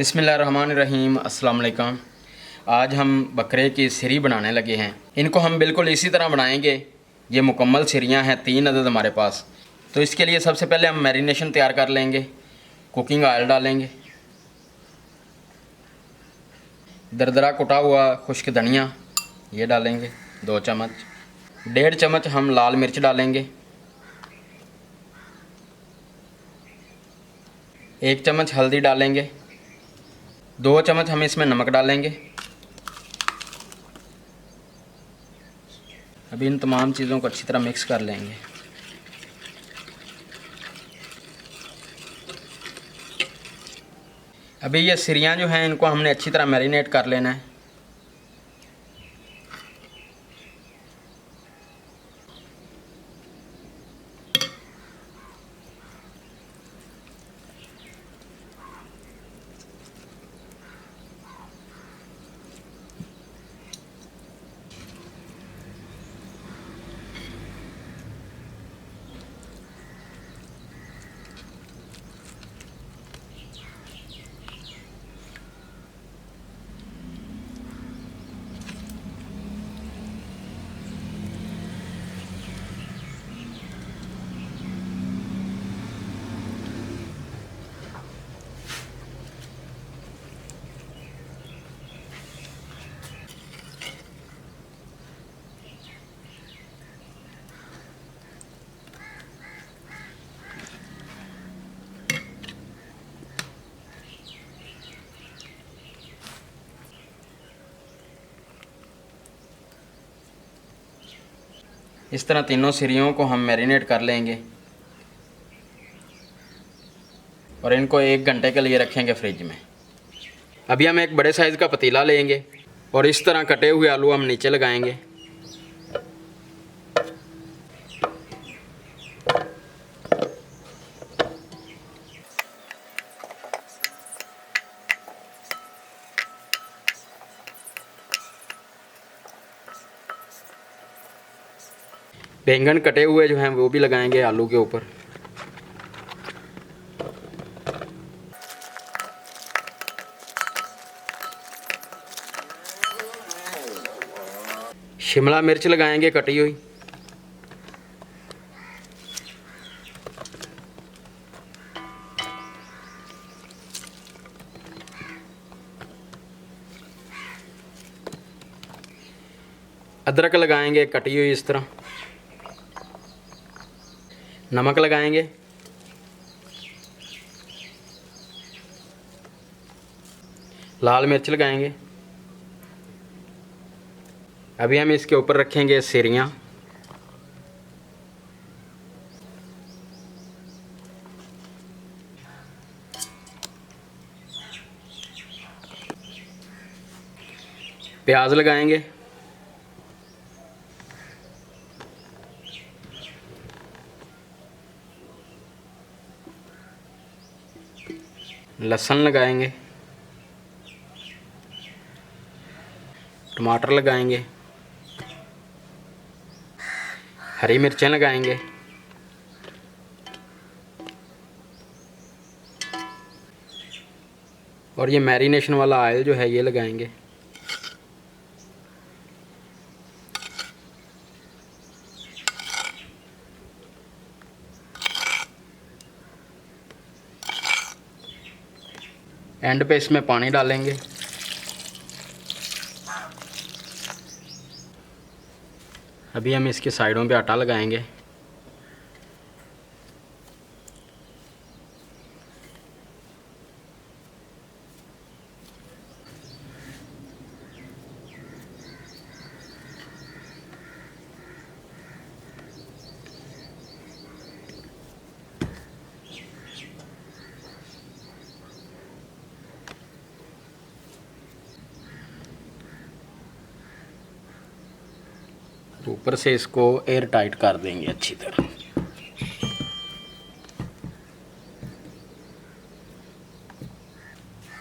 बिस्मिल्लाहिर्रहमानिर्रहीम। अस्सलाम वालेकुम। आज हम बकरे की सिरी बनाने लगे हैं। इनको हम बिल्कुल इसी तरह बनाएंगे। ये मुकम्मल सिरियाँ हैं, 3 अदद हमारे पास। तो इसके लिए सबसे पहले हम मैरिनेशन तैयार कर लेंगे। कुकिंग ऑयल डालेंगे, दरदरा कुटा हुआ खुश्क धनिया ये डालेंगे 2 चम्मच, 1.5 चम्मच हम लाल मिर्च डालेंगे, 1 चम्मच हल्दी डालेंगे, 2 चम्मच हम इसमें नमक डालेंगे। अभी इन तमाम चीज़ों को अच्छी तरह मिक्स कर लेंगे। अभी ये सिरियाँ जो हैं इनको हमने अच्छी तरह मैरिनेट कर लेना है। इस तरह तीनों सिरियों को हम मैरिनेट कर लेंगे और इनको 1 घंटे के लिए रखेंगे फ्रिज में। अभी हम एक बड़े साइज़ का पतीला लेंगे और इस तरह कटे हुए आलू हम नीचे लगाएंगे। बैंगन कटे हुए जो हैं वो भी लगाएंगे आलू के ऊपर। शिमला मिर्च लगाएंगे कटी हुई। अदरक लगाएंगे कटी हुई इस तरह। नमक लगाएंगे, लाल मिर्च लगाएंगे। अभी हम इसके ऊपर रखेंगे सिरियाँ। प्याज लगाएंगे, लहसुन लगाएंगे, टमाटर लगाएंगे, हरी मिर्चें लगाएंगे, और ये मैरिनेशन वाला ऑयल जो है ये लगाएंगे। एंड पे इसमें पानी डालेंगे। अभी हम इसके साइडों पे आटा लगाएंगे। ऊपर से इसको एयर टाइट कर देंगे अच्छी तरह।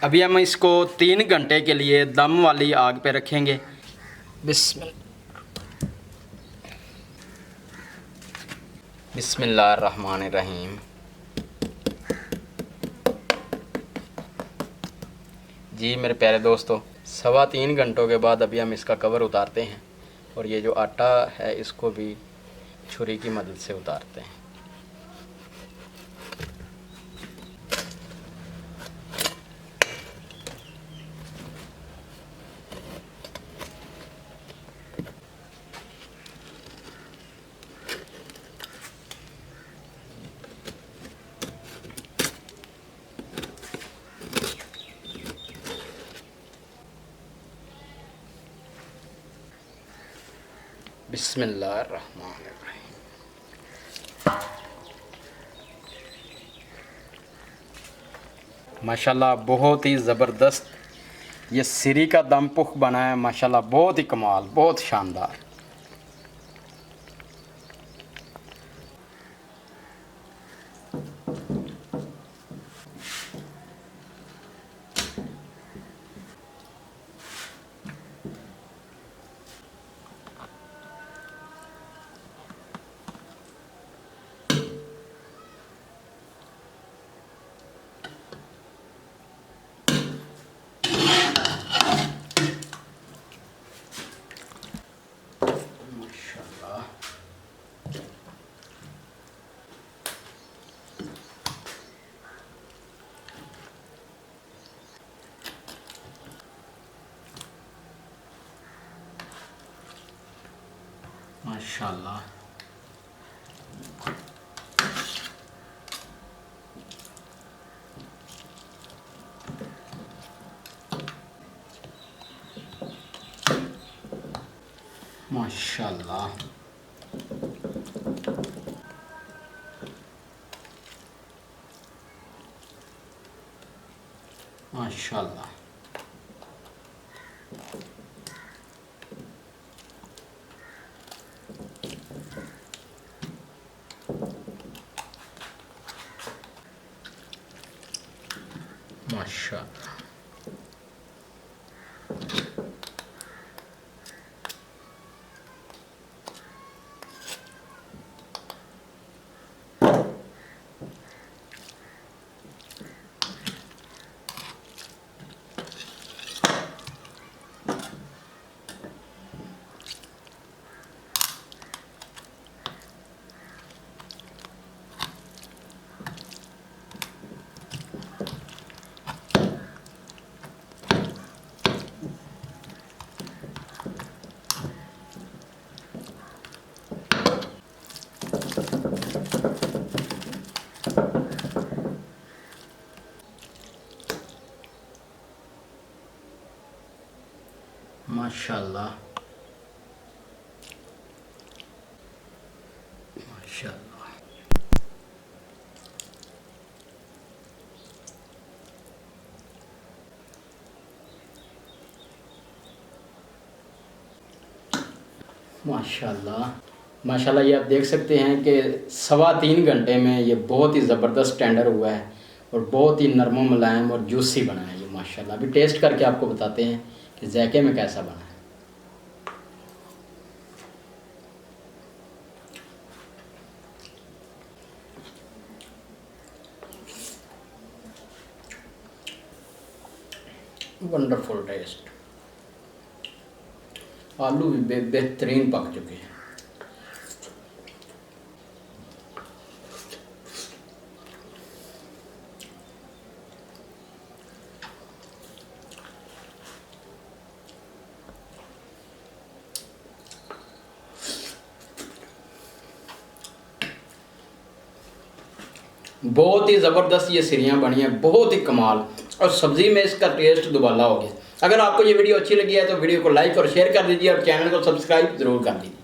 अभी हम इसको 3 घंटे के लिए दम वाली आग पे रखेंगे। बिस्मिल्लाहिर्रहमानिर्रहीम। जी मेरे प्यारे दोस्तों, 3.25 घंटों के बाद अभी हम इसका कवर उतारते हैं और ये जो आटा है इसको भी छुरी की मदद से उतारते हैं। बिस्मिल्लाहिर्रहमानिर्रहीम। माशाल्लाह बहुत ही ज़बरदस्त ये सिरी का दम पुख बना है। माशाल्लाह बहुत ही कमाल, बहुत शानदार। माशाल्लाह माशाल्लाह माशाल्लाह। माशाल्लाह माशाल्लाह माशाल्लाह। माशाल्लाह माशाल्लाह ये आप देख सकते हैं कि 3.25 घंटे में ये बहुत ही ज़बरदस्त टेंडर हुआ है और बहुत ही नरम मुलायम और जूसी बना है ये माशाल्लाह। अभी टेस्ट करके आपको बताते हैं कि जायके में कैसा बना है। Wonderful taste. आलू भी बेहतरीन पक चुके हैं। बहुत ही ज़बरदस्त ये सिरियाँ बनी हैं, बहुत ही कमाल, और सब्ज़ी में इसका टेस्ट दुबाला हो गया। अगर आपको ये वीडियो अच्छी लगी है तो वीडियो को लाइक और शेयर कर दीजिए और चैनल को सब्सक्राइब ज़रूर कर दीजिए।